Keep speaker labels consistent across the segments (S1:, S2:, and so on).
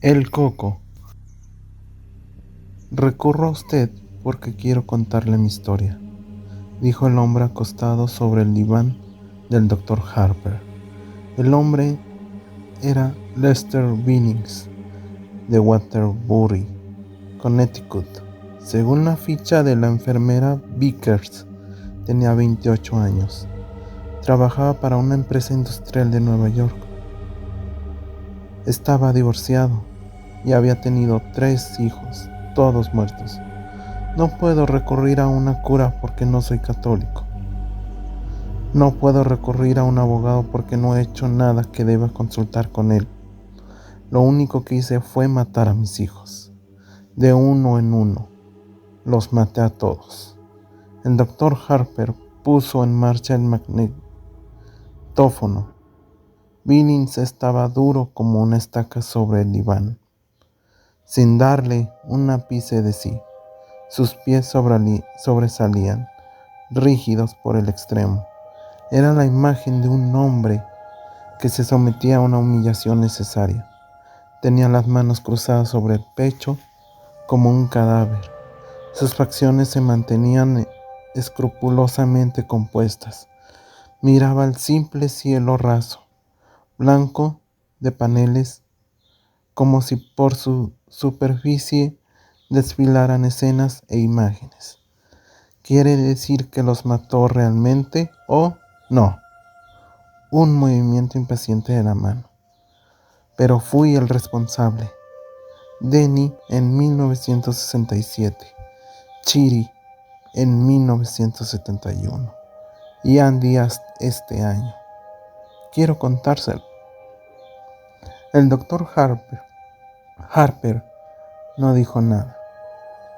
S1: El Coco. Recurro a usted porque quiero contarle mi historia, dijo el hombre acostado sobre el diván del doctor Harper. El hombre era Lester Billings, de Waterbury, Connecticut. Según la ficha de la enfermera Vickers, tenía 28 años. Trabajaba para una empresa industrial de Nueva York. Estaba divorciado y había tenido 3 hijos, todos muertos. No puedo recurrir a una cura porque no soy católico. No puedo recurrir a un abogado porque no he hecho nada que deba consultar con él. Lo único que hice fue matar a mis hijos. De uno en uno. Los maté a todos. El doctor Harper puso en marcha el magnetófono. Billings estaba duro como una estaca sobre el diván, sin darle un ápice de sí. Sus pies sobresalían, rígidos por el extremo. Era la imagen de un hombre que se sometía a una humillación necesaria. Tenía las manos cruzadas sobre el pecho como un cadáver. Sus facciones se mantenían escrupulosamente compuestas. Miraba el simple cielo raso, blanco de paneles, como si por su superficie desfilaran escenas e imágenes. ¿Quiere decir que los mató realmente o no? Un movimiento impaciente de la mano. Pero fui el responsable. Denny en 1967, Chiri en 1971 y Andy este año. Quiero contárselo. El doctor Harper no dijo nada.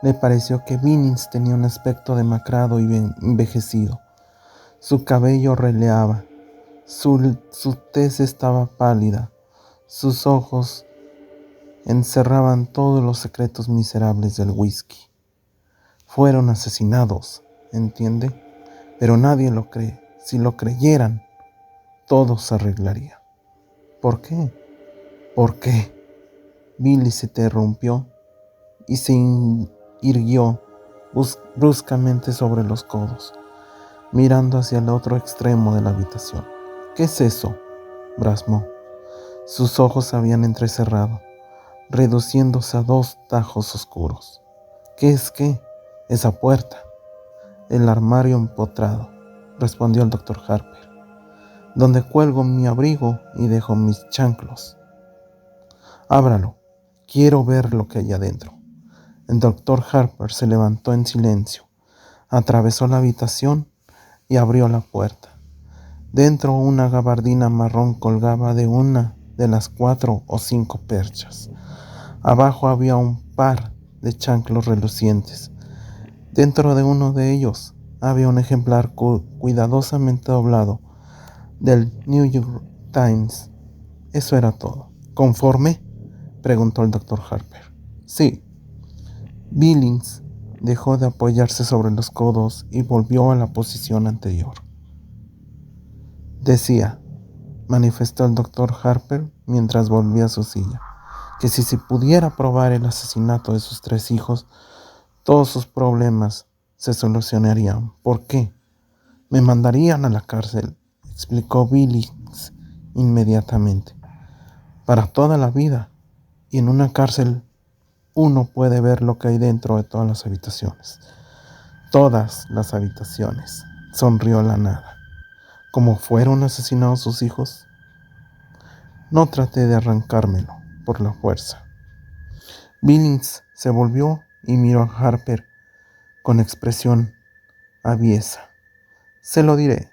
S1: Le pareció que Billings tenía un aspecto demacrado y envejecido. Su cabello releaba, su tez estaba pálida, sus ojos encerraban todos los secretos miserables del whisky. Fueron asesinados, ¿entiende? Pero nadie lo cree. Si lo creyeran, todo se arreglaría. ¿Por qué? ¿Por qué? Billy se interrumpió y se irguió bruscamente sobre los codos, mirando hacia el otro extremo de la habitación. ¿Qué es eso?, bramó. Sus ojos se habían entrecerrado, reduciéndose a 2 tajos oscuros. ¿Qué es qué? Esa puerta. El armario empotrado, respondió el doctor Harper, donde cuelgo mi abrigo y dejo mis chanclos. Ábralo, quiero ver lo que hay adentro. El doctor Harper se levantó en silencio, atravesó la habitación y abrió la puerta. Dentro una gabardina marrón colgaba de una de las 4 o 5 perchas. Abajo había un par de chanclos relucientes. Dentro de uno de ellos había un ejemplar cuidadosamente doblado del New York Times. Eso era todo. ¿Conforme?, preguntó el doctor Harper. Sí. Billings dejó de apoyarse sobre los codos y volvió a la posición anterior. Decía, manifestó el doctor Harper mientras volvía a su silla, que si se pudiera probar el asesinato de sus 3 hijos, todos sus problemas se solucionarían. ¿Por qué? Me mandarían a la cárcel, explicó Billings inmediatamente. Para toda la vida. Y en una cárcel uno puede ver lo que hay dentro de todas las habitaciones. Todas las habitaciones, sonrió la nada. ¿Cómo fueron asesinados sus hijos? No traté de arrancármelo por la fuerza. Billings se volvió y miró a Harper con expresión aviesa. Se lo diré.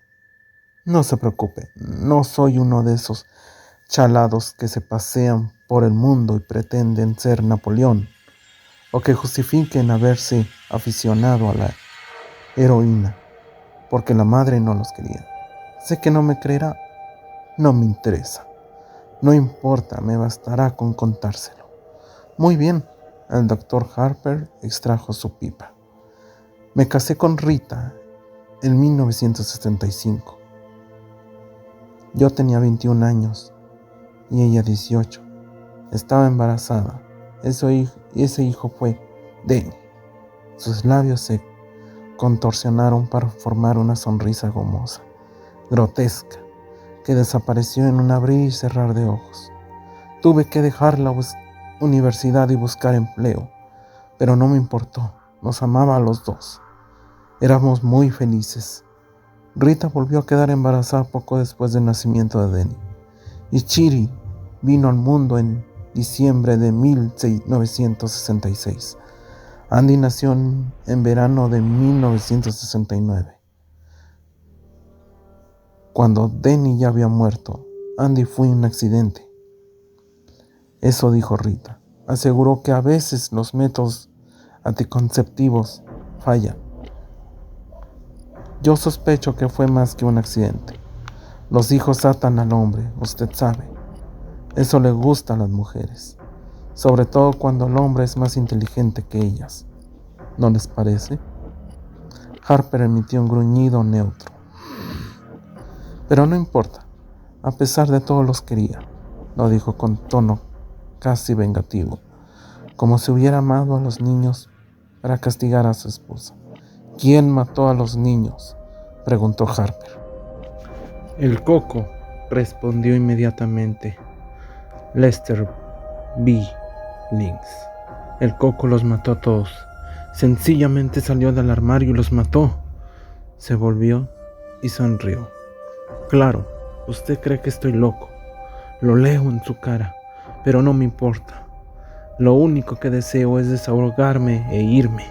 S1: No se preocupe, no soy uno de esos chalados que se pasean por el mundo y pretenden ser Napoleón, o que justifiquen haberse aficionado a la heroína porque la madre no los quería. Sé que no me creerá, no me interesa. No importa, me bastará con contárselo. Muy bien, el doctor Harper extrajo su pipa. Me casé con Rita en 1975. Yo tenía 21 años y ella 18. Estaba embarazada. Ese hijo fue Denny. Sus labios se contorsionaron para formar una sonrisa gomosa, grotesca, que desapareció en un abrir y cerrar de ojos. Tuve que dejar la universidad y buscar empleo, pero no me importó. Nos amaba a los dos. Éramos muy felices. Rita volvió a quedar embarazada poco después del nacimiento de Denny. Y Chiri vino al mundo en diciembre de 1966. Andy nació en verano de 1969. Cuando Denny ya había muerto, Andy fue un accidente. Eso dijo Rita. Aseguró que a veces los métodos anticonceptivos fallan. Yo sospecho que fue más que un accidente. Los hijos atan al hombre, usted sabe. Eso le gusta a las mujeres, sobre todo cuando el hombre es más inteligente que ellas. ¿No les parece? Harper emitió un gruñido neutro. Pero no importa, a pesar de todo los quería, lo dijo con tono casi vengativo, como si hubiera amado a los niños para castigar a su esposa. ¿Quién mató a los niños?, preguntó Harper. El Coco, respondió inmediatamente Lester B. Links. El Coco los mató a todos. Sencillamente salió del armario y los mató. Se volvió y sonrió. Claro, usted cree que estoy loco. Lo leo en su cara, pero no me importa. Lo único que deseo es desahogarme e irme.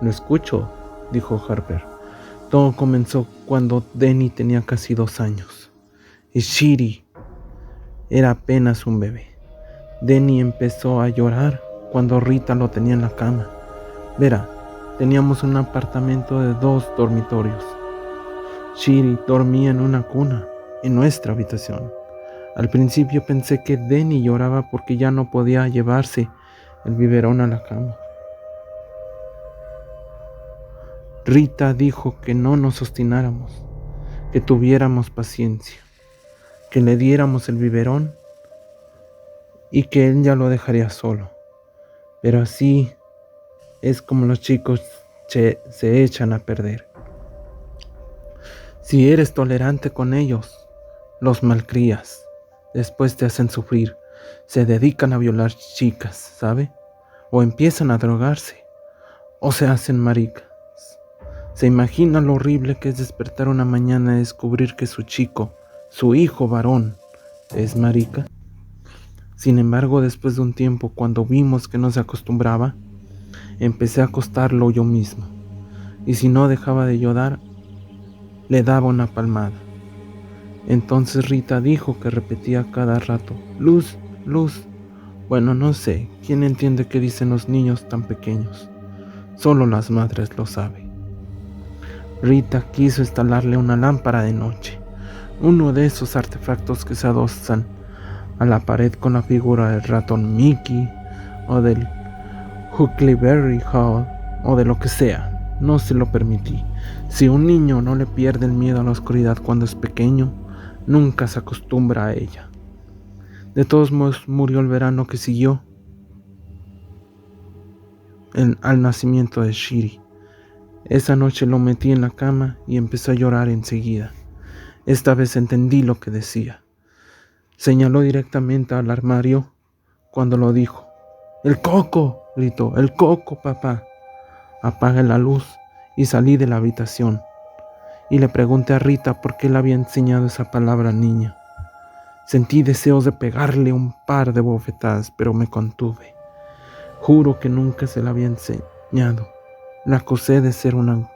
S1: Lo escucho, dijo Harper. Todo comenzó cuando Denny tenía casi 2 años y Chiri era apenas un bebé. Denny empezó a llorar cuando Rita lo tenía en la cama. Verá, teníamos un apartamento de 2 dormitorios. Chiri dormía en una cuna, en nuestra habitación. Al principio pensé que Denny lloraba porque ya no podía llevarse el biberón a la cama. Rita dijo que no nos obstináramos, que tuviéramos paciencia, que le diéramos el biberón y que él ya lo dejaría solo. Pero así es como los chicos se echan a perder. Si eres tolerante con ellos, los malcrías. Después te hacen sufrir. Se dedican a violar chicas, ¿sabe? O empiezan a drogarse. O se hacen maricas. ¿Se imagina lo horrible que es despertar una mañana y descubrir que su chico, su hijo varón, es marica? Sin embargo, después de un tiempo, cuando vimos que no se acostumbraba, empecé a acostarlo yo mismo. Y si no dejaba de llorar, le daba una palmada. Entonces Rita dijo que repetía cada rato, Luz, Luz. Bueno, no sé, ¿quién entiende qué dicen los niños tan pequeños? Solo las madres lo saben. Rita quiso instalarle una lámpara de noche, uno de esos artefactos que se adosan a la pared con la figura del ratón Mickey o del Huckleberry Hall o de lo que sea. No se lo permití. Si un niño no le pierde el miedo a la oscuridad cuando es pequeño, nunca se acostumbra a ella. De todos modos, murió el verano que siguió al nacimiento de Chiri. Esa noche lo metí en la cama y empezó a llorar enseguida. Esta vez entendí lo que decía. Señaló directamente al armario cuando lo dijo. ¡El Coco!, gritó. ¡El Coco, papá! Apagué la luz y salí de la habitación. Y le pregunté a Rita por qué le había enseñado esa palabra al niño. Sentí deseos de pegarle un par de bofetadas, pero me contuve. Juro que nunca se la había enseñado. La acusé de ser una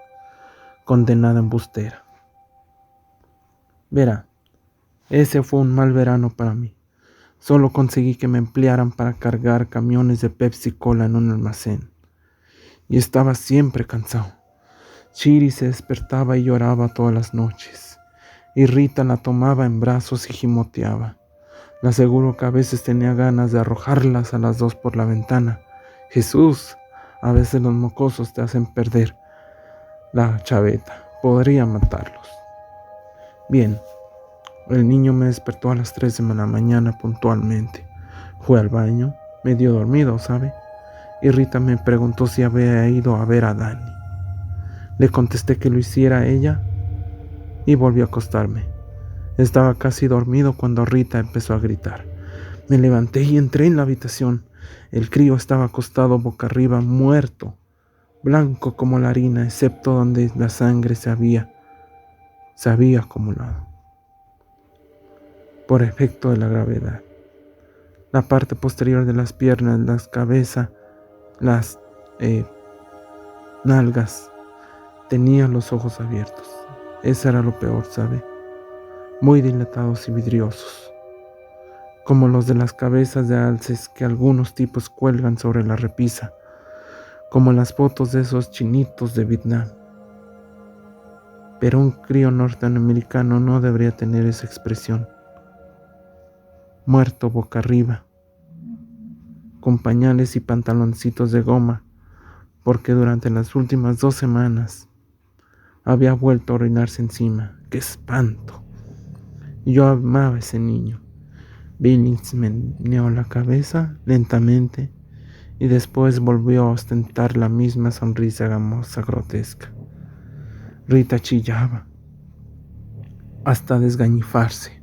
S1: condenada embustera. Verá, ese fue un mal verano para mí. Solo conseguí que me emplearan para cargar camiones de Pepsi Cola en un almacén. Y estaba siempre cansado. Chiri se despertaba y lloraba todas las noches. Y Rita la tomaba en brazos y gimoteaba. Le aseguro que a veces tenía ganas de arrojarlas a las 2 por la ventana. Jesús, a veces los mocosos te hacen perder la chaveta. Podría matarlos. Bien, el niño me despertó a las 3 de la mañana puntualmente. Fue al baño, medio dormido, ¿sabe? Y Rita me preguntó si había ido a ver a Dani. Le contesté que lo hiciera ella y volví a acostarme. Estaba casi dormido cuando Rita empezó a gritar. Me levanté y entré en la habitación. El crío estaba acostado boca arriba, muerto, blanco como la harina, excepto donde la sangre se había acumulado por efecto de la gravedad. La parte posterior de las piernas, la cabeza, las nalgas, tenía los ojos abiertos. Eso era lo peor, ¿sabe? Muy dilatados y vidriosos, como los de las cabezas de alces que algunos tipos cuelgan sobre la repisa, como las fotos de esos chinitos de Vietnam. Pero un crío norteamericano no debería tener esa expresión. Muerto boca arriba, con pañales y pantaloncitos de goma, porque durante las últimas 2 semanas había vuelto a orinarse encima. ¡Qué espanto! Yo amaba a ese niño. Billings meneó la cabeza lentamente y después volvió a ostentar la misma sonrisa gamosa grotesca. Rita chillaba hasta desgañifarse.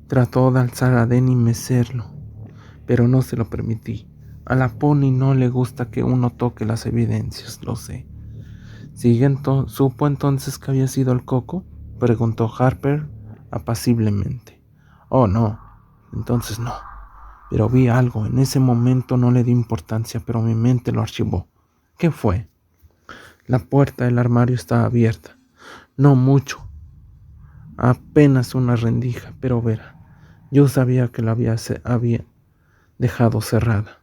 S1: Trató de alzar a Denny y mecerlo, pero no se lo permití. A la Pony no le gusta que uno toque las evidencias, lo sé. ¿Supo entonces que había sido el coco?, preguntó Harper apaciblemente. Oh, no, entonces no. Pero vi algo. En ese momento no le di importancia, pero mi mente lo archivó. ¿Qué fue? La puerta del armario estaba abierta. No mucho. Apenas una rendija, pero verá. Yo sabía que la había dejado cerrada.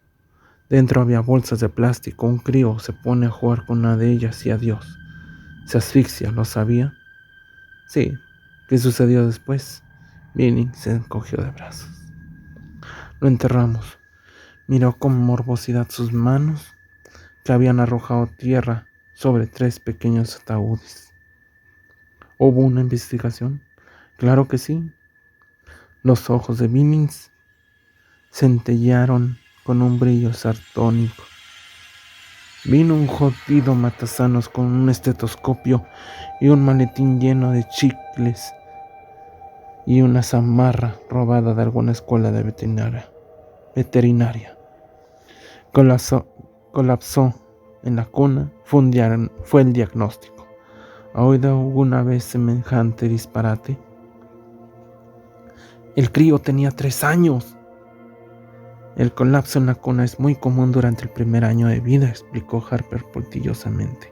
S1: Dentro había bolsas de plástico. Un crío se pone a jugar con una de ellas y adiós. Se asfixia, ¿lo sabía? Sí. ¿Qué sucedió después? Billing se encogió de brazos. Lo enterramos. Miró con morbosidad sus manos, que habían arrojado tierra sobre 3 pequeños ataúdes. ¿Hubo una investigación? Claro que sí. Los ojos de Billings centellearon con un brillo sartónico. Vino un jodido matasanos con un estetoscopio y un maletín lleno de chicles y una zamarra robada de alguna escuela de veterinaria. Colapsó en la cuna. Fue el diagnóstico. ¿Ha oído alguna vez semejante disparate? El crío tenía 3 años. El colapso en la cuna es muy común durante el primer año de vida, explicó Harper puntillosamente.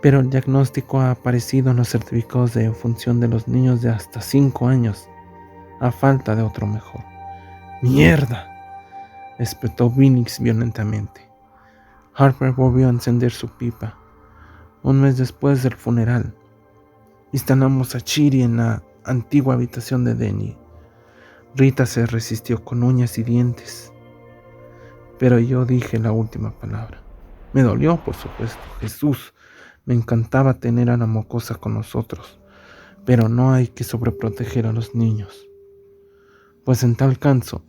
S1: Pero el diagnóstico ha aparecido en los certificados de defunción de los niños de hasta 5 años, a falta de otro mejor. ¡Mierda!, espetó Billings violentamente. Harper volvió a encender su pipa. Un mes después del funeral, instalamos a Chiri en la antigua habitación de Denny. Rita se resistió con uñas y dientes, pero yo dije la última palabra. Me dolió, por supuesto. Jesús, me encantaba tener a la mocosa con nosotros, pero no hay que sobreproteger a los niños, pues en tal caso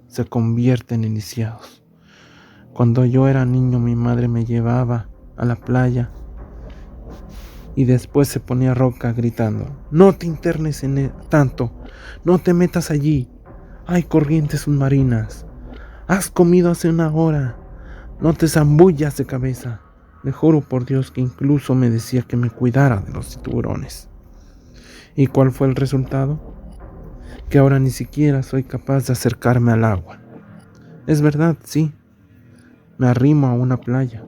S1: se convierten en lisiados. Cuando yo era niño, mi madre me llevaba a la playa y después se ponía roca gritando: no te internes tanto, no te metas allí, hay corrientes submarinas, has comido hace 1 hora, no te zambullas de cabeza. Le juro por Dios que incluso me decía que me cuidara de los tiburones. ¿Y cuál fue el resultado? Que ahora ni siquiera soy capaz de acercarme al agua. Es verdad, sí. Me arrimo a una playa,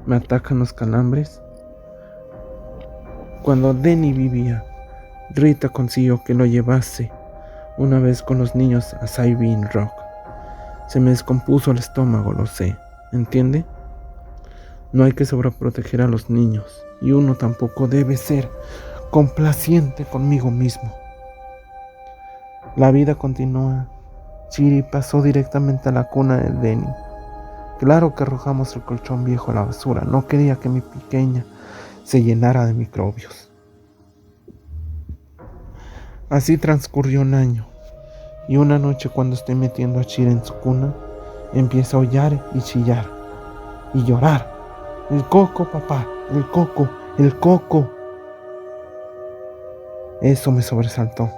S1: me atacan los calambres. Cuando Denny vivía, Rita consiguió que lo llevase una vez con los niños a Sabine Rock. Se me descompuso el estómago, lo sé, ¿entiende? No hay que sobreproteger a los niños, y uno tampoco debe ser complaciente conmigo mismo. La vida continúa. Chiri pasó directamente a la cuna de Denny. Claro que arrojamos el colchón viejo a la basura. No quería que mi pequeña se llenara de microbios. Así transcurrió un año. Y una noche, cuando estoy metiendo a Chira en su cuna, empieza a aullar y chillar y llorar. El coco, papá, el coco, el coco. Eso me sobresaltó.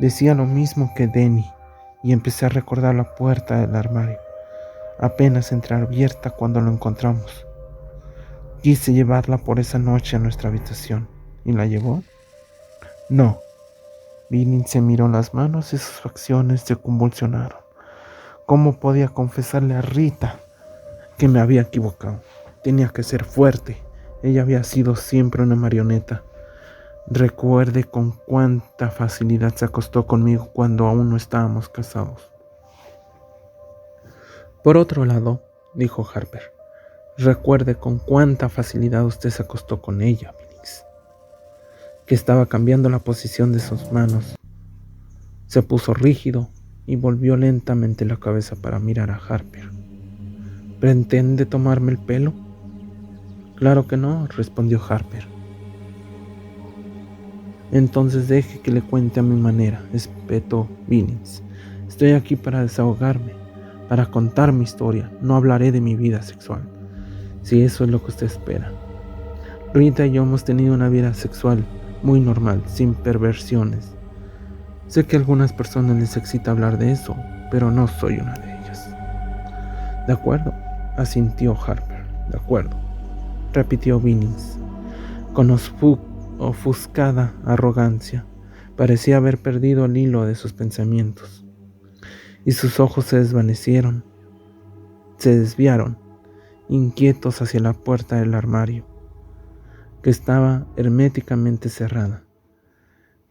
S1: Decía lo mismo que Denny y empecé a recordar la puerta del armario, apenas entreabierta cuando lo encontramos. Quise llevarla por esa noche a nuestra habitación. ¿Y la llevó? No. Vinny se miró las manos y sus facciones se convulsionaron. ¿Cómo podía confesarle a Rita que me había equivocado? Tenía que ser fuerte. Ella había sido siempre una marioneta. Recuerde con cuánta facilidad se acostó conmigo cuando aún no estábamos casados. Por otro lado, dijo Harper, recuerde con cuánta facilidad usted se acostó con ella, Vinix. Que estaba cambiando la posición de sus manos. Se puso rígido y volvió lentamente la cabeza para mirar a Harper. ¿Pretende tomarme el pelo? Claro que no, respondió Harper. Entonces deje que le cuente a mi manera, espetó Vinix. Estoy aquí para desahogarme, para contar mi historia. No hablaré de mi vida sexual, si eso es lo que usted espera. Rita y yo hemos tenido una vida sexual muy normal, sin perversiones. Sé que a algunas personas les excita hablar de eso, pero no soy una de ellas. De acuerdo, asintió Harper. De acuerdo, repitió Vinix, con ofuscada arrogancia. Parecía haber perdido el hilo de sus pensamientos, y sus ojos se desviaron, inquietos hacia la puerta del armario, que estaba herméticamente cerrada.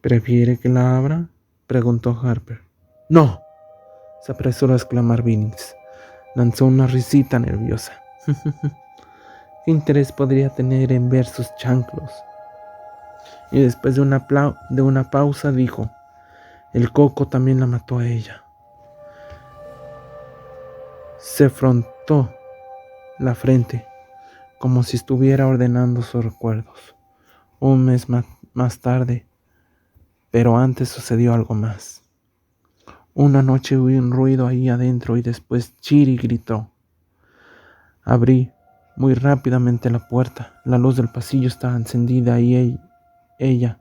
S1: ¿Prefiere que la abra?, preguntó Harper. ¡No!, se apresuró a exclamar Vinix. Lanzó una risita nerviosa. ¿Qué interés podría tener en ver sus chanclos? Y después de una pausa dijo, el coco también la mató a ella. Se frotó la frente, como si estuviera ordenando sus recuerdos. Un mes más tarde, pero antes sucedió algo más. Una noche hubo un ruido ahí adentro y después Chiri gritó. Abrí muy rápidamente la puerta. La luz del pasillo estaba encendida y ella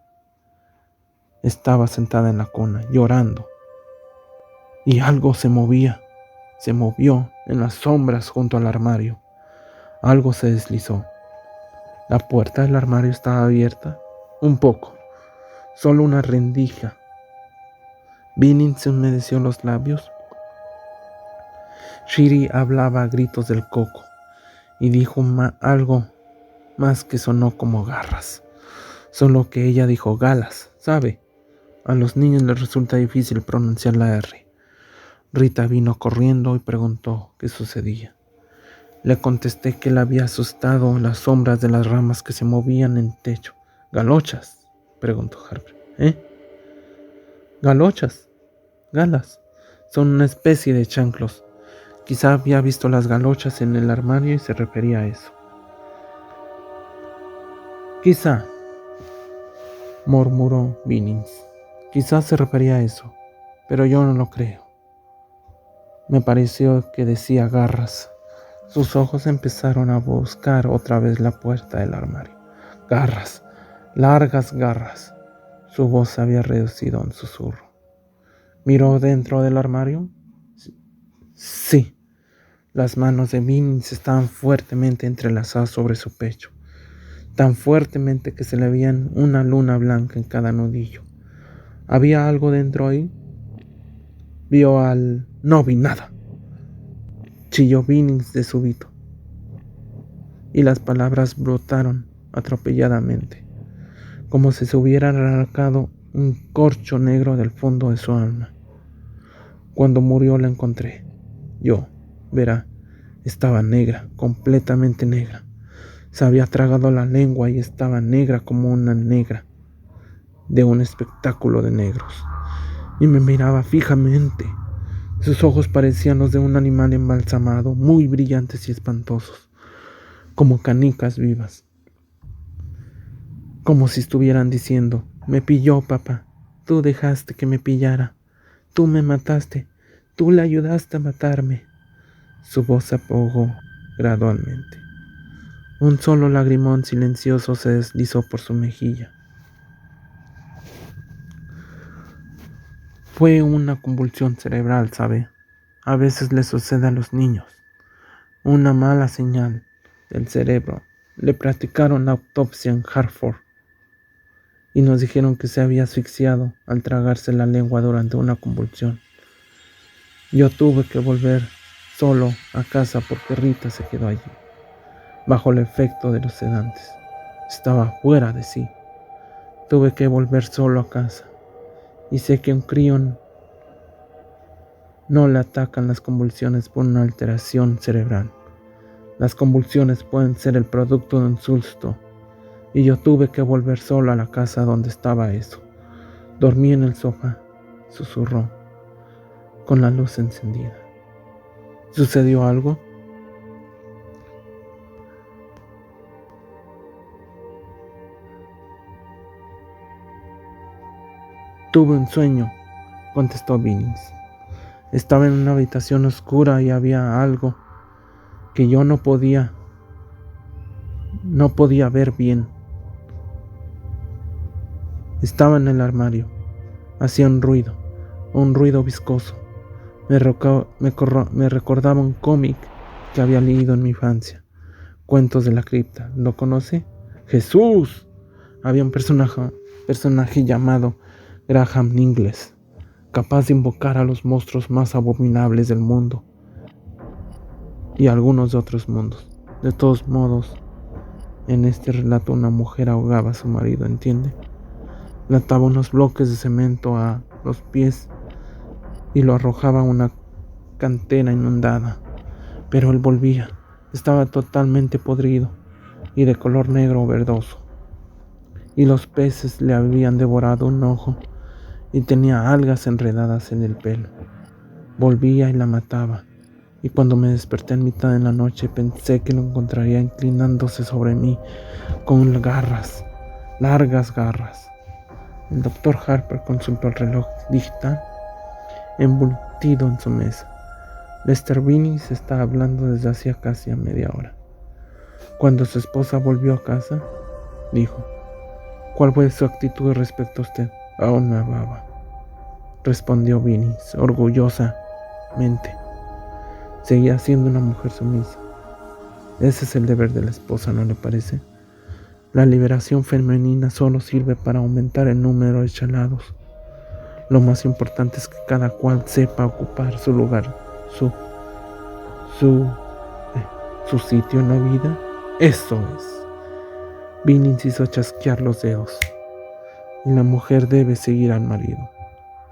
S1: estaba sentada en la cuna, llorando. Y algo se movió en las sombras junto al armario. Algo se deslizó. La puerta del armario estaba abierta, un poco, solo una rendija. Vinny se humedeció los labios. Chiri hablaba a gritos del coco y dijo algo más que sonó como garras. Solo que ella dijo galas, ¿sabe? A los niños les resulta difícil pronunciar la R. Rita vino corriendo y preguntó qué sucedía. Le contesté que la había asustado las sombras de las ramas que se movían en el techo. ¿Galochas?, preguntó Harper. ¿Galochas? Galas. Son una especie de chanclos. Quizá había visto las galochas en el armario y se refería a eso. Quizá, murmuró Vinix. Quizás se refería a eso, pero yo no lo creo. Me pareció que decía garras. Sus ojos empezaron a buscar otra vez la puerta del armario. Garras, largas garras. Su voz se había reducido a un susurro. ¿Miró dentro del armario? Sí. Las manos de Vinix estaban fuertemente entrelazadas sobre su pecho, tan fuertemente que se le veían una luna blanca en cada nudillo. ¿Había algo dentro ahí? No vi nada, chilló Vinix de súbito, y las palabras brotaron atropelladamente, como si se hubiera arrancado un corcho negro del fondo de su alma. Cuando murió la encontré. Verá, estaba negra, completamente negra. Se había tragado la lengua y estaba negra como una negra de un espectáculo de negros. Y me miraba fijamente. Sus ojos parecían los de un animal embalsamado, muy brillantes y espantosos, como canicas vivas. Como si estuvieran diciendo, me pilló, papá, tú dejaste que me pillara. Tú me mataste. Tú le ayudaste a matarme. Su voz se apagó gradualmente. Un solo lagrimón silencioso se deslizó por su mejilla. Fue una convulsión cerebral, ¿sabe? A veces le sucede a los niños. Una mala señal del cerebro. Le practicaron la autopsia en Hartford y nos dijeron que se había asfixiado al tragarse la lengua durante una convulsión. Yo tuve que volver solo a casa porque Rita se quedó allí, bajo el efecto de los sedantes. Estaba fuera de sí. Tuve que volver solo a casa. Y sé que a un crío no le atacan las convulsiones por una alteración cerebral. Las convulsiones pueden ser el producto de un susto. Y yo tuve que volver solo a la casa donde estaba eso. Dormí en el sofá, susurró, con la luz encendida. ¿Sucedió algo? Tuve un sueño, contestó Billings. Estaba en una habitación oscura y había algo que yo no podía ver bien. Estaba en el armario. Hacía un ruido viscoso. Me recordaba un cómic que había leído en mi infancia. Cuentos de la cripta. ¿Lo conoce? ¡Jesús! Había un personaje llamado Graham Ingles, capaz de invocar a los monstruos más abominables del mundo y algunos de otros mundos. De todos modos, en este relato una mujer ahogaba a su marido, ¿entiende? Le ataba unos bloques de cemento a los pies y lo arrojaba a una cantera inundada. Pero él volvía. Estaba totalmente podrido y de color negro verdoso. Y los peces le habían devorado un ojo y tenía algas enredadas en el pelo. Volvía y la mataba. Y cuando me desperté en mitad de la noche pensé que lo encontraría inclinándose sobre mí con garras, largas garras. El doctor Harper consultó el reloj digital embutido en su mesa. Mr. Billings estaba hablando desde hacía casi media hora. Cuando su esposa volvió a casa, dijo: ¿Cuál fue su actitud respecto a usted? Aún me amaba, respondió Billings orgullosamente. Seguía siendo una mujer sumisa. Ese es el deber de la esposa, ¿no le parece? La liberación femenina solo sirve para aumentar el número de chalados. Lo más importante es que cada cual sepa ocupar su lugar, su sitio en la vida. Eso es. Billings hizo chasquear los dedos. Y la mujer debe seguir al marido.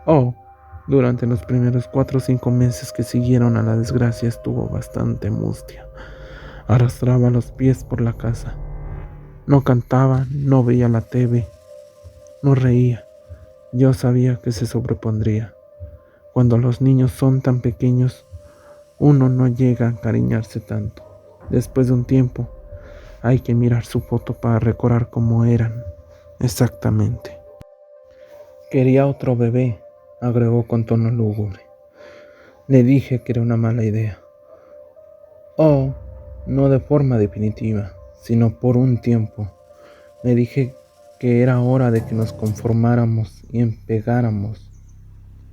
S1: Oh, durante los primeros 4 o 5 meses que siguieron a la desgracia estuvo bastante mustia. Arrastraba los pies por la casa. No cantaba, no veía la TV, no reía. Yo sabía que se sobrepondría. Cuando los niños son tan pequeños, uno no llega a encariñarse tanto. Después de un tiempo, hay que mirar su foto para recordar cómo eran exactamente. Quería otro bebé, agregó con tono lúgubre. Le dije que era una mala idea. Oh, no de forma definitiva, sino por un tiempo. Le dije que era hora de que nos conformáramos y empezáramos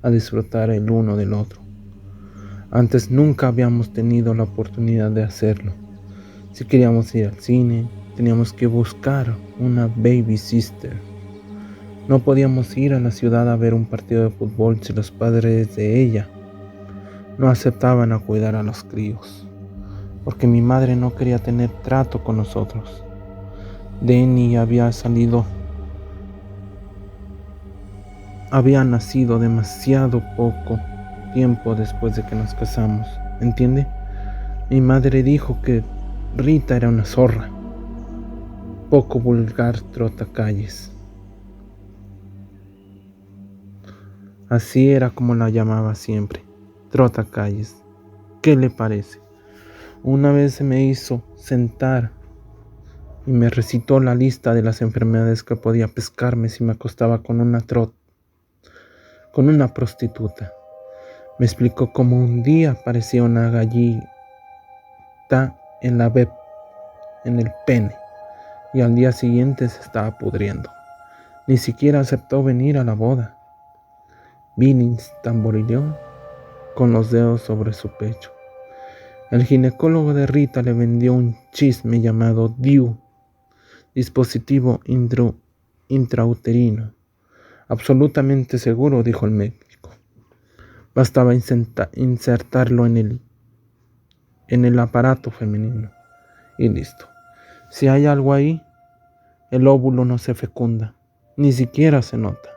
S1: a disfrutar el uno del otro. Antes nunca habíamos tenido la oportunidad de hacerlo. Si queríamos ir al cine, teníamos que buscar una baby sister. No podíamos ir a la ciudad a ver un partido de fútbol si los padres de ella no aceptaban a cuidar a los críos, porque mi madre no quería tener trato con nosotros. Denny había nacido demasiado poco tiempo después de que nos casamos, ¿entiende? Mi madre dijo que Rita era una zorra, poco vulgar trotacalles. Así era como la llamaba siempre, trotacalles. ¿Qué le parece? Una vez se me hizo sentar y me recitó la lista de las enfermedades que podía pescarme si me acostaba con una prostituta. Me explicó cómo un día aparecía una gallita en el pene y al día siguiente se estaba pudriendo. Ni siquiera aceptó venir a la boda. Billings tamborileó con los dedos sobre su pecho. El ginecólogo de Rita le vendió un chisme llamado DIU, dispositivo intrauterino. Absolutamente seguro, dijo el médico. Bastaba insertarlo en el aparato femenino y listo. Si hay algo ahí, el óvulo no se fecunda, ni siquiera se nota.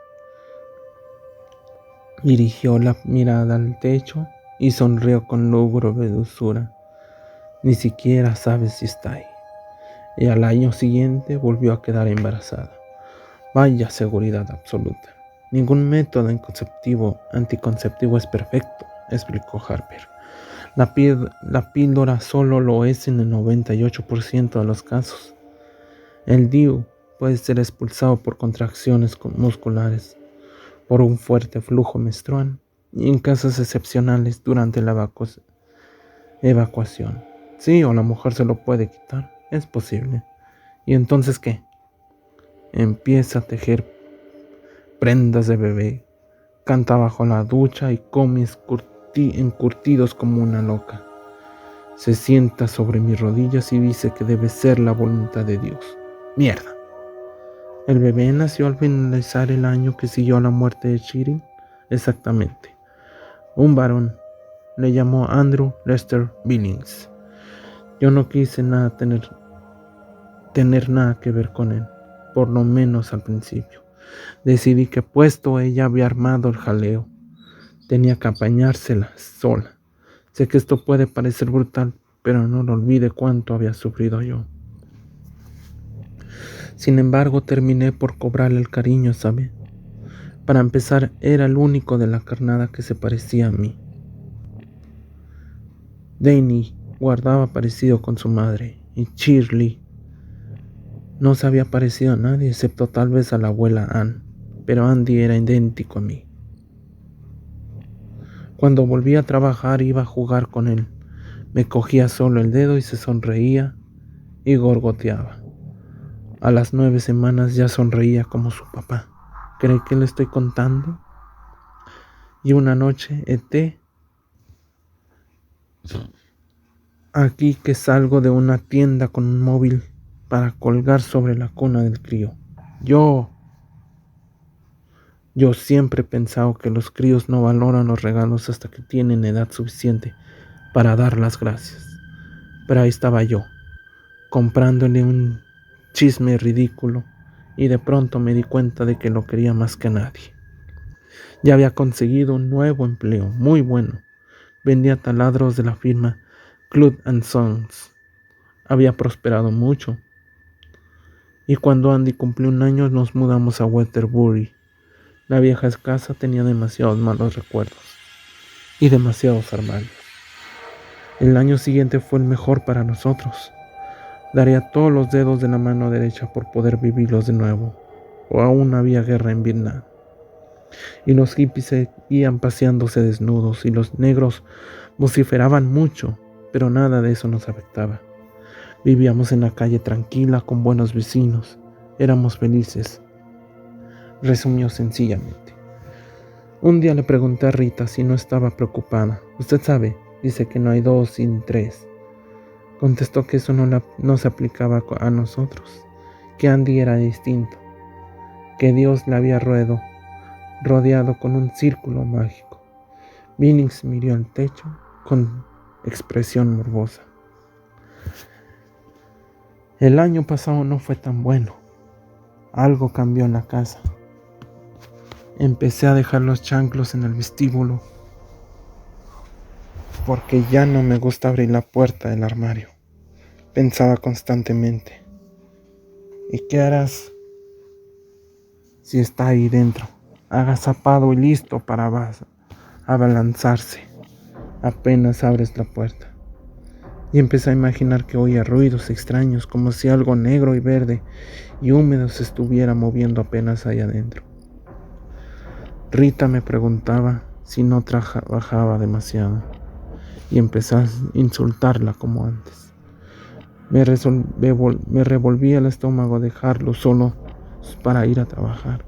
S1: Dirigió la mirada al techo y sonrió con lúgubre dulzura. Ni siquiera sabes si está ahí. Y al año siguiente volvió a quedar embarazada. Vaya seguridad absoluta. Ningún método anticonceptivo es perfecto, explicó Harper. La píldora solo lo es en el 98% de los casos. El DIU puede ser expulsado por contracciones musculares, por un fuerte flujo menstrual y en casos excepcionales durante la evacuación. Sí, o la mujer se lo puede quitar, es posible. ¿Y entonces qué? Empieza a tejer prendas de bebé, canta bajo la ducha y come encurtidos como una loca. Se sienta sobre mis rodillas y dice que debe ser la voluntad de Dios. ¡Mierda! El bebé nació al finalizar el año que siguió a la muerte de Shirin. Exactamente. Un varón. Le llamó Andrew Lester Billings. Yo no quise tener nada que ver con él, por lo menos al principio. Decidí que puesto ella había armado el jaleo, tenía que apañársela sola. Sé que esto puede parecer brutal, pero no lo olvide cuánto había sufrido yo. Sin embargo, terminé por cobrarle el cariño, ¿sabe? Para empezar, era el único de la carnada que se parecía a mí. Danny guardaba parecido con su madre, y Shirley no se había parecido a nadie, excepto tal vez a la abuela Ann, pero Andy era idéntico a mí. Cuando volví a trabajar iba a jugar con él. Me cogía solo el dedo y se sonreía y gorgoteaba. A las 9 semanas ya sonreía como su papá. ¿Cree que le estoy contando? Y una noche, aquí que salgo de una tienda con un móvil para colgar sobre la cuna del crío. Yo siempre he pensado que los críos no valoran los regalos hasta que tienen edad suficiente para dar las gracias. Pero ahí estaba yo, comprándole un chisme ridículo, y de pronto me di cuenta de que lo quería más que nadie. Ya había conseguido un nuevo empleo, muy bueno. Vendía taladros de la firma Club & Sons. Había prosperado mucho. Y cuando Andy cumplió 1 año nos mudamos a Weatherbury. La vieja casa tenía demasiados malos recuerdos y demasiados armarios. El año siguiente fue el mejor para nosotros. Daría todos los dedos de la mano derecha por poder vivirlos de nuevo. O aún había guerra en Vietnam. Y los hippies seguían paseándose desnudos y los negros vociferaban mucho, pero nada de eso nos afectaba. Vivíamos en la calle tranquila con buenos vecinos. Éramos felices. Resumió sencillamente. Un día le pregunté a Rita si no estaba preocupada. Usted sabe, dice que no hay 2 sin 3. Contestó que eso no se aplicaba a nosotros, que Andy era distinto, que Dios le había rodeado con un círculo mágico. Billings miró al techo con expresión morbosa. El año pasado no fue tan bueno. Algo cambió en la casa. Empecé a dejar los chanclos en el vestíbulo porque ya no me gusta abrir la puerta del armario. Pensaba constantemente: ¿y qué harás si está ahí dentro, agazapado y listo para abalanzarse apenas abres la puerta? Y empecé a imaginar que oía ruidos extraños, como si algo negro y verde y húmedo se estuviera moviendo apenas allá adentro. Rita me preguntaba si no trabajaba demasiado y empecé a insultarla como antes. Me revolvía el estómago dejarlo solo para ir a trabajar,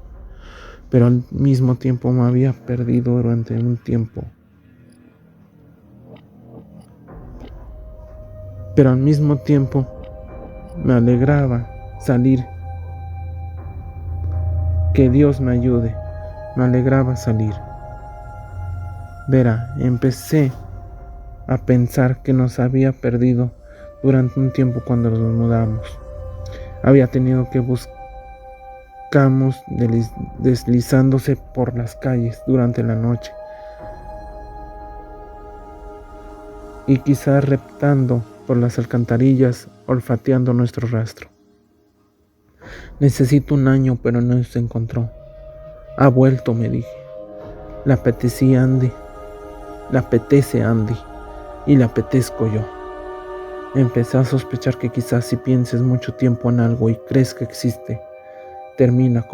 S1: pero al mismo tiempo me había perdido durante un tiempo. Pero al mismo tiempo me alegraba salir. Que Dios me ayude. Me alegraba salir. Verá, empecé a pensar que nos había perdido durante un tiempo cuando nos mudamos. Había tenido que buscamos deslizándose por las calles durante la noche y quizás reptando por las alcantarillas, olfateando nuestro rastro. Necesito un año, pero no se encontró. Ha vuelto, me dije. Le apetece Andy, y le apetezco yo. Empecé a sospechar que quizás si pienses mucho tiempo en algo y crees que existe, termina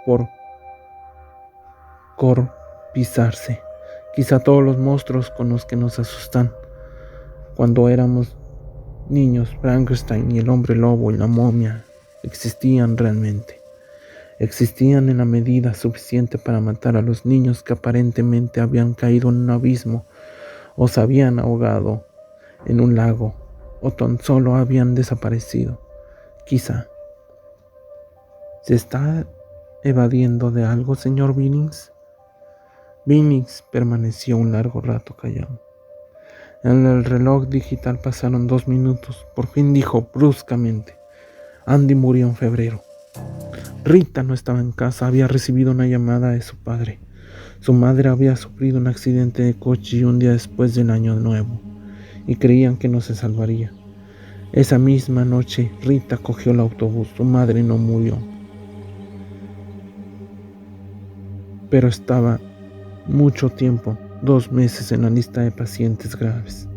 S1: por corpizarse. Quizá todos los monstruos con los que nos asustan cuando éramos niños, Frankenstein y el hombre lobo y la momia, existían realmente. Existían en la medida suficiente para matar a los niños que aparentemente habían caído en un abismo o se habían ahogado en un lago o tan solo habían desaparecido. Quizá. ¿Se está evadiendo de algo, señor Billings? Billings permaneció un largo rato callado. En el reloj digital pasaron 2 minutos. Por fin dijo bruscamente: Andy murió en febrero. Rita no estaba en casa, había recibido una llamada de su padre. Su madre había sufrido un accidente de coche un día después del año nuevo, y creían que no se salvaría. Esa misma noche, Rita cogió el autobús. Su madre no murió, pero estaba mucho tiempo, 2 meses en la lista de pacientes graves.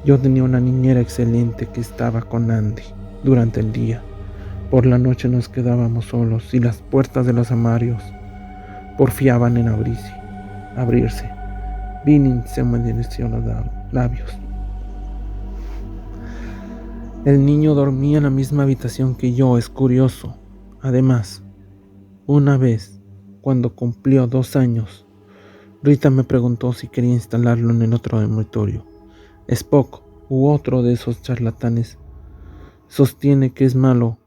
S1: Yo tenía una niñera excelente que estaba con Andy durante el día. Por la noche nos quedábamos solos y las puertas de los armarios porfiaban en abrirse. Billings se humedeció los labios. El niño dormía en la misma habitación que yo, es curioso. Además, una vez, cuando cumplió 2 años, Rita me preguntó si quería instalarlo en el otro dormitorio. Spock, u otro de esos charlatanes, sostiene que es malo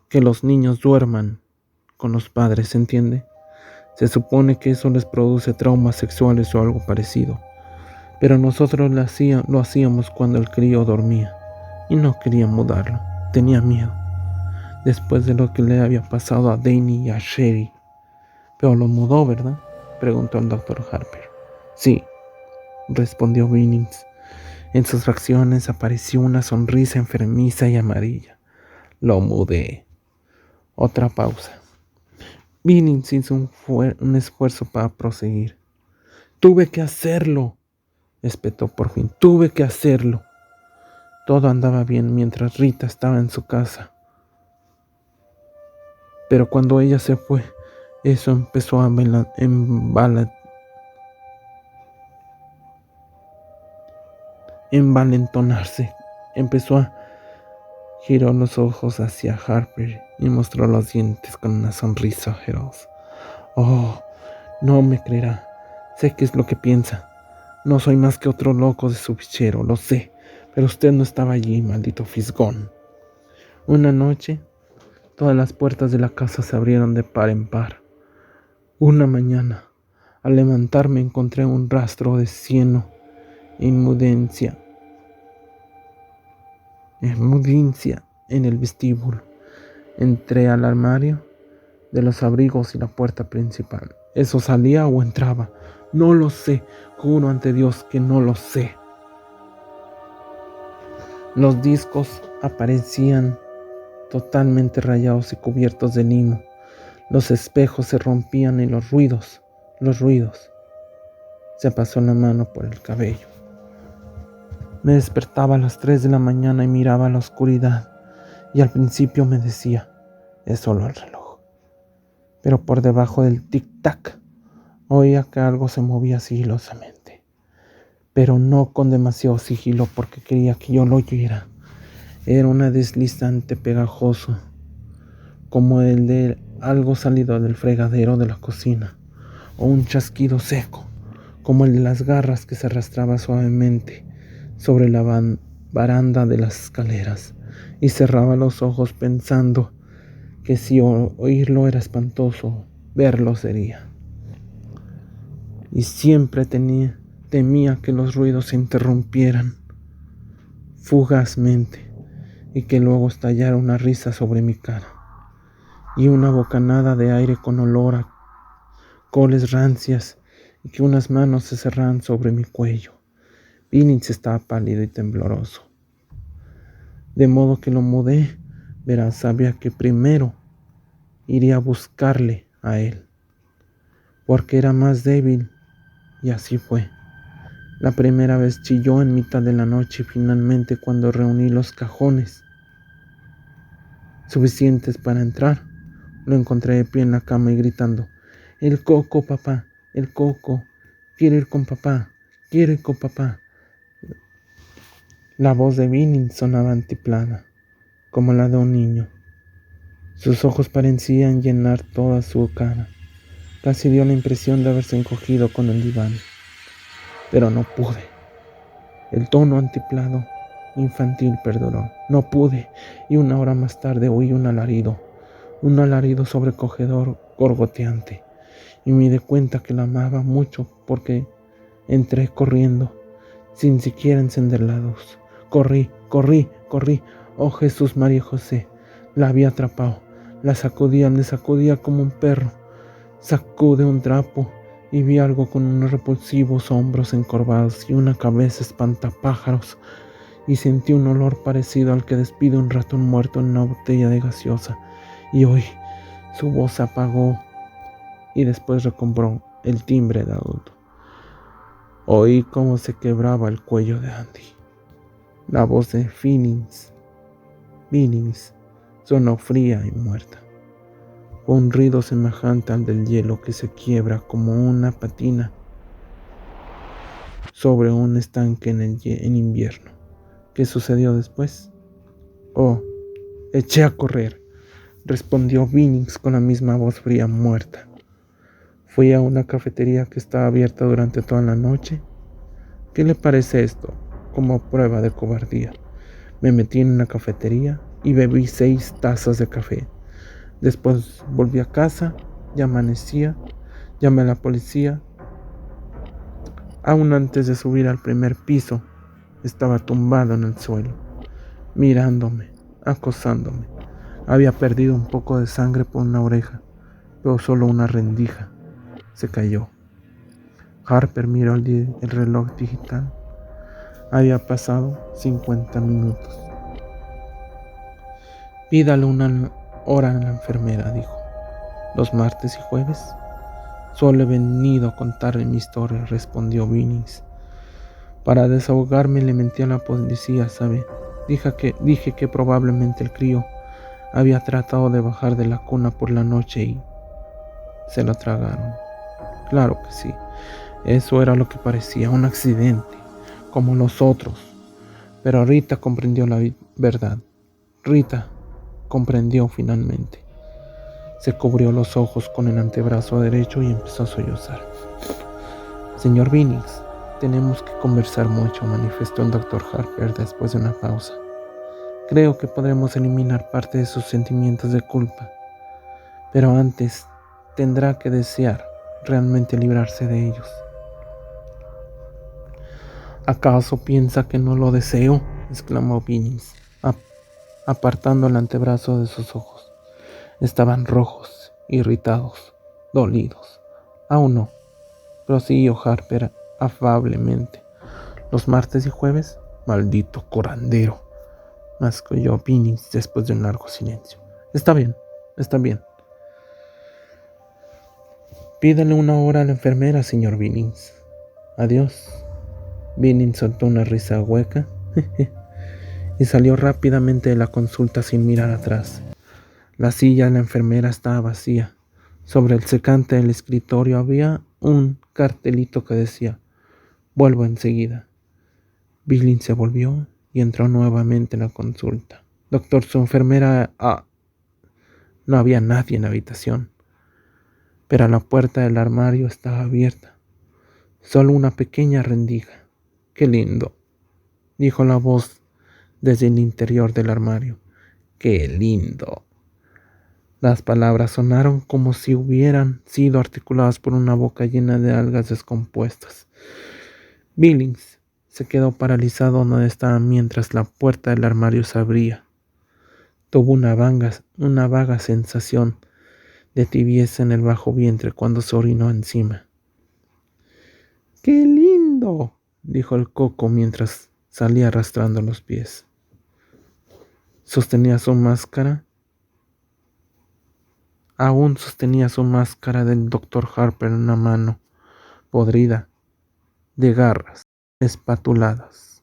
S1: que los niños duerman con los padres, ¿se entiende? Se supone que eso les produce traumas sexuales o algo parecido. Pero nosotros lo hacíamos cuando el crío dormía y no quería mudarlo. Tenía miedo, después de lo que le había pasado a Danny y a Sherry. Pero lo mudó, ¿verdad?, preguntó el doctor Harper. Sí, respondió Billings. En sus facciones apareció una sonrisa enfermiza y amarilla. Lo mudé. Otra pausa. Billings hizo un esfuerzo para proseguir. Tuve que hacerlo, espetó por fin. Tuve que hacerlo. Todo andaba bien mientras Rita estaba en su casa. Pero cuando ella se fue, eso empezó a envalentonarse. Giró los ojos hacia Harper y mostró los dientes con una sonrisa feroz. Oh, no me creerá. Sé qué es lo que piensa. No soy más que otro loco de su fichero, lo sé. Pero usted no estaba allí, maldito fisgón. Una noche, todas las puertas de la casa se abrieron de par en par. Una mañana, al levantarme, encontré un rastro de cieno e inmundicia en el vestíbulo. Entré al armario de los abrigos y la puerta principal. ¿Eso salía o entraba? No lo sé, juro ante Dios que no lo sé. Los discos aparecían totalmente rayados y cubiertos de limo. Los espejos se rompían y los ruidos. Se pasó la mano por el cabello. Me despertaba a las 3 de la mañana y miraba a la oscuridad, y al principio me decía: es solo el reloj. Pero por debajo del tic-tac Oía que algo se movía sigilosamente, pero no con demasiado sigilo porque quería que yo lo oyera. Era un deslizante pegajoso, como el de algo salido del fregadero de la cocina, o un chasquido seco, como el de las garras que se arrastraba suavemente sobre la baranda de las escaleras, y cerraba los ojos pensando que si oírlo era espantoso, verlo sería. Y siempre temía que los ruidos se interrumpieran fugazmente y que luego estallara una risa sobre mi cara y una bocanada de aire con olor a coles rancias y que unas manos se cerraran sobre mi cuello. Vinix estaba pálido y tembloroso, de modo que lo mudé. Verás, sabía que primero iría a buscarle a él, porque era más débil, y así fue. La primera vez chilló en mitad de la noche y finalmente cuando reuní los cajones suficientes para entrar, lo encontré de pie en la cama y gritando: "El coco, papá, el coco, quiero ir con papá, quiero ir con papá". La voz de Vinny sonaba antiplana, como la de un niño. Sus ojos parecían llenar toda su cara. Casi dio la impresión de haberse encogido con el diván. Pero no pude. El tono antiplano infantil perduró. No pude, y una hora más tarde oí un alarido sobrecogedor, gorgoteante, y me di cuenta que la amaba mucho porque entré corriendo, sin siquiera encender la luz. Corrí. Oh Jesús, María y José, la había atrapado. Le sacudía como un perro sacude un trapo, y vi algo con unos repulsivos hombros encorvados y una cabeza espantapájaros, y sentí un olor parecido al que despide un ratón muerto en una botella de gaseosa, y oí su voz se apagó y después recombró el timbre de adulto. Oí cómo se quebraba el cuello de Andy. La voz de Vinix sonó fría y muerta. Un ruido semejante al del hielo que se quiebra como una patina sobre un estanque en invierno. ¿Qué sucedió después? Oh, eché a correr, respondió Vinix con la misma voz fría muerta. Fui a una cafetería que estaba abierta durante toda la noche. ¿Qué le parece esto? Como prueba de cobardía. Me metí en una cafetería y bebí 6 tazas de café. Después volví a casa, ya amanecía, llamé a la policía. Aún antes de subir al primer piso, estaba tumbado en el suelo, mirándome, acosándome. Había perdido un poco de sangre por una oreja, pero solo una rendija. Se cayó. Harper miró el reloj digital. Había pasado 50 minutos. Pídale una hora a la enfermera, dijo. Los martes y jueves. Solo he venido a contarle mi historia, respondió Vinix. Para desahogarme le mentí a la policía, ¿sabe? Dije que probablemente el crío había tratado de bajar de la cuna por la noche y se lo tragaron. Claro que sí. Eso era lo que parecía, un accidente, como los otros. Pero Rita comprendió la verdad. Rita comprendió finalmente. Se cubrió los ojos con el antebrazo derecho y empezó a sollozar. Señor Vinix, tenemos que conversar mucho, manifestó el doctor Harper después de una pausa. Creo que podremos eliminar parte de sus sentimientos de culpa, pero antes tendrá que desear realmente librarse de ellos. ¿Acaso piensa que no lo deseo?, exclamó Vinix, apartando el antebrazo de sus ojos. Estaban rojos, irritados, dolidos. Aún no, prosiguió Harper afablemente. Los martes y jueves, maldito curandero, masculló Vinix después de un largo silencio. Está bien. Pídale una hora a la enfermera, señor Vinix. Adiós. Vinix soltó una risa hueca y salió rápidamente de la consulta sin mirar atrás. La silla de la enfermera estaba vacía. Sobre el secante del escritorio había un cartelito que decía: vuelvo enseguida. Billings se volvió y entró nuevamente en la consulta. Doctor, su enfermera... No había nadie en la habitación, pero la puerta del armario estaba abierta. Solo una pequeña rendija. Qué lindo, dijo la voz desde el interior del armario. Qué lindo. Las palabras sonaron como si hubieran sido articuladas por una boca llena de algas descompuestas. Billings se quedó paralizado donde estaba mientras la puerta del armario se abría. Tuvo una vaga sensación de tibieza en el bajo vientre cuando se orinó encima. ¡Qué lindo!, dijo el coco mientras salía arrastrando los pies. Aún sostenía su máscara del Dr. Harper en una mano podrida de garras espatuladas.